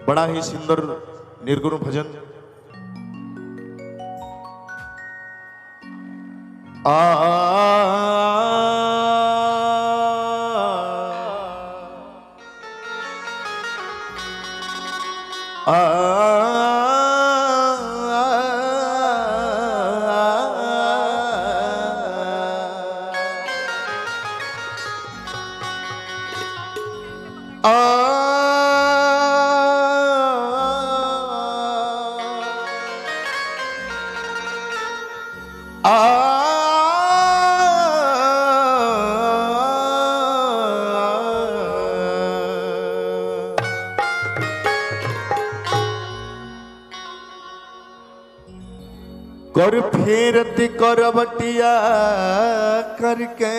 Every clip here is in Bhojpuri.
बड़ा ही सुंदर निर्गुण भजन। आ कर फेरत करवटिया करके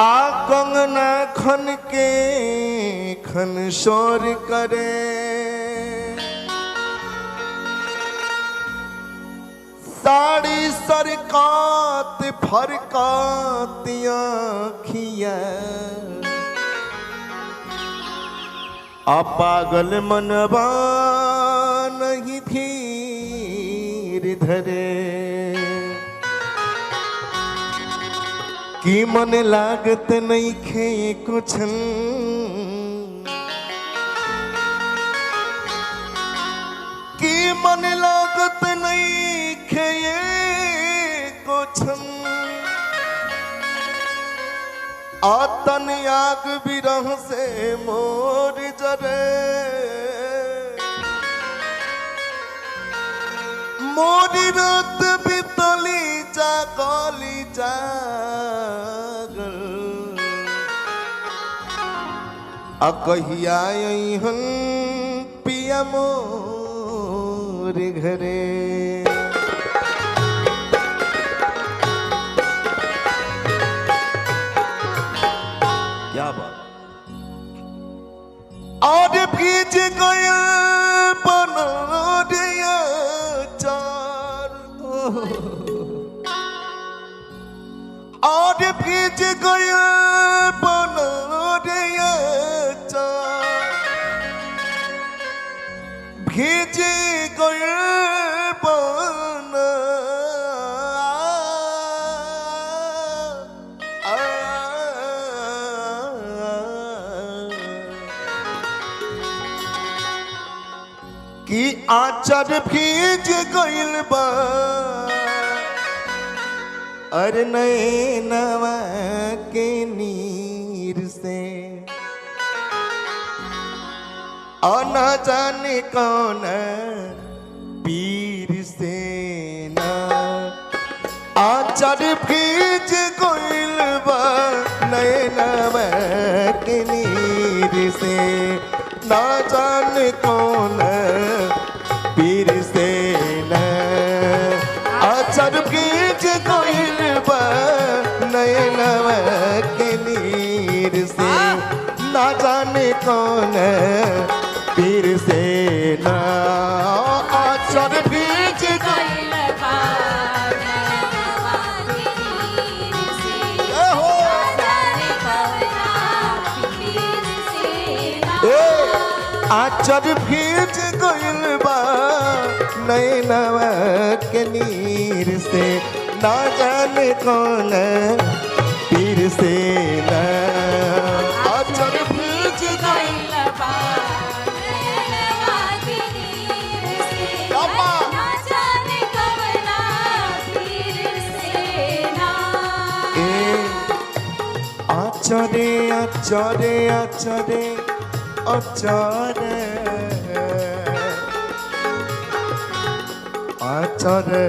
आ कंगना खन के खन शोर करे साड़ी सरकात फरकात आँखिया आ पागल मनवा नहीं धीर धरे कि मन लागत नहीं खे कुछ कि मन लागत नहीं खे कुछ आतन आग बिरह से मोर जरे मोरी रात बितली जागली जागल आ कहिया अइहन पिया मोर घरे और भीज गया बना दिया चार और भीज गया बना दिया चार भीज गया बना कि आचर भीज गइल बा अरे नैनवा के नीर से न जाने कौन पीर से ना आचर भीज गइल बा नैनवा के नीर से ना जाने कौन पीर से न आचर भीज गइल बा नैनवा के नीर से ना जाने कौन पीर से न आचर भीज गइल बा नैनवा के नीर से ना जाने कौन पीर से आचर भीज गइल बा नैनवा के नीर से ना जाने कौन पीर से ना आचर भीज गइल बा नैनवा के नीर से ना जाने कौन पीर से ना आचरे आचरे आचरे आचरे आचरे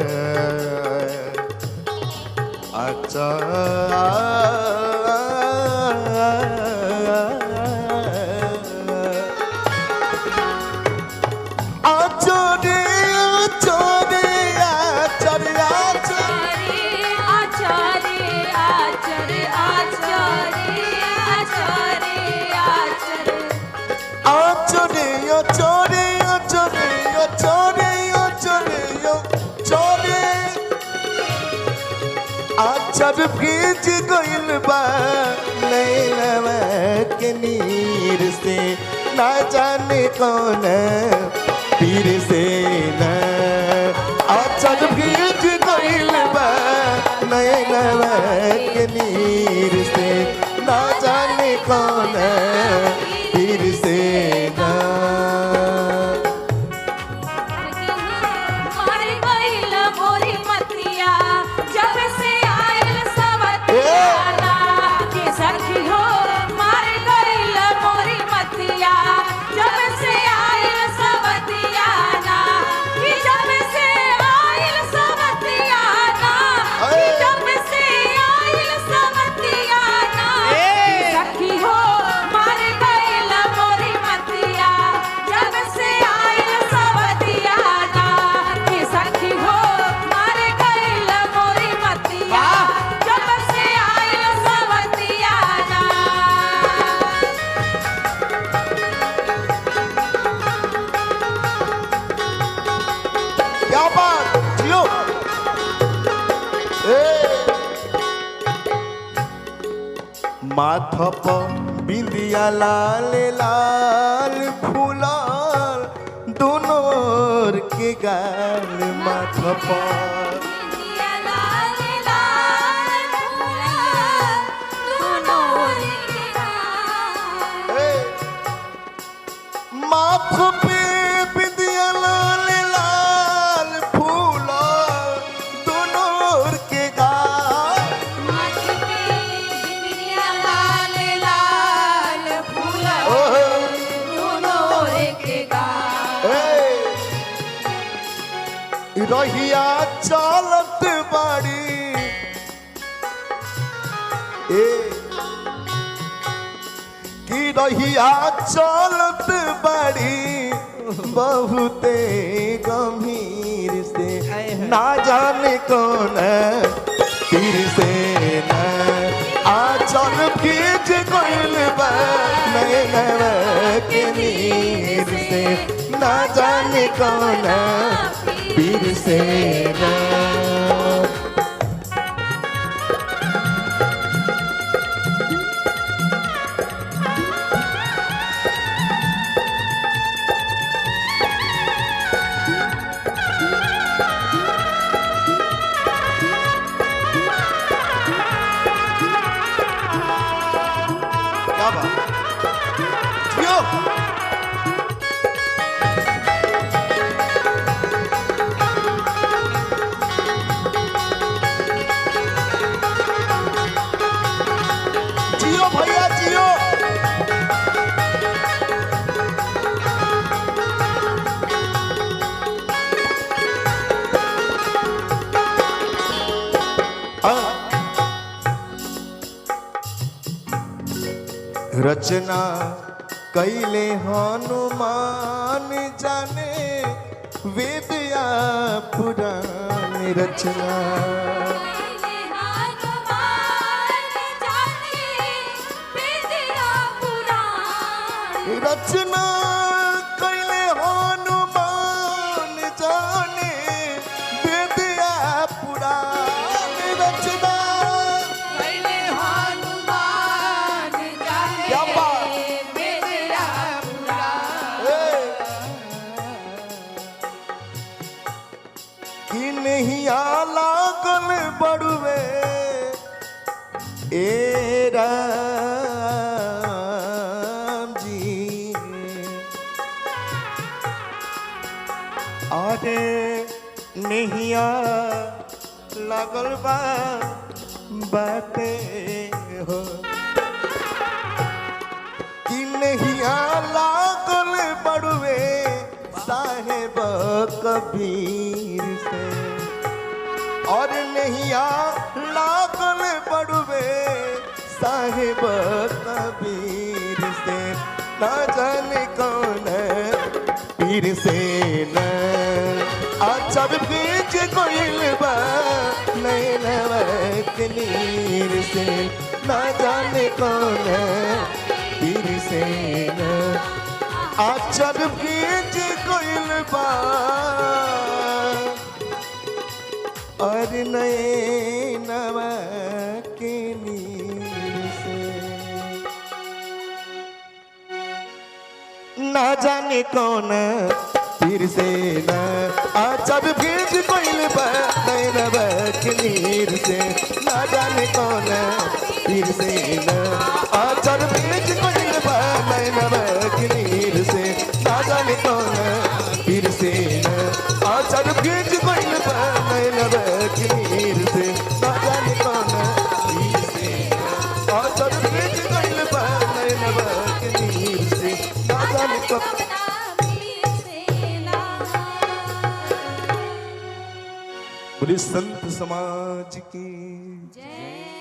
आचरे चोरे आचर भीज गइल बा नैनवा के नीर से ना जाने कौन पीर से न आचर भीज गइल बा नैनवा के नीर से ना जाने कौन पीर से न माथा पर बिंदिया लाल लाल फूलाल दोनों ओर के गाल माथा पर माथा पे बिंदिया लाल लाल फूलाल दोनों ओर के गाल रहिया चलत बाड़ी की रहिया चलत बाड़ी बहुते गंभीर से ना जाने कौन पीर से न आचल भीज गइल बा नैनवा के नीर से ना जाने कौन पीर से न क्या बात भैया जियो रचना कैले हनुमान जाने वेद या पुराण रचना रचना कैले हनुमान जाने वेदिया पुराण रचना कैले हनुमान जाने वेदिया पुराण कि नहीं लागल बड़ुए एरा अरे नहिया लगल बा बाटे हो कि नहिया लागल बड़ुए साहेब कबीर से और नहिया लागल बड़ुए साहेब कबीर से ना जाने कौन पीर से न आचर भीज गइल बा नैनवा के नीर से ना जाने कौन पीर से न आचर भीज गइल बा और नैनवा ना जाने कौन फिर से न आचर भेज कोइल नैनब के नीर से ना जाने कौन फिर से न आचर भेज कोइल नैनब के नीर से ना जाने कौन फिर से न आचर भेज कोइल नैनब के नीर से ना जाने कौन फिर से न आचर भेज कोइल नैनब के नीर से ना जाने कौन। बोले संत समाज की जय।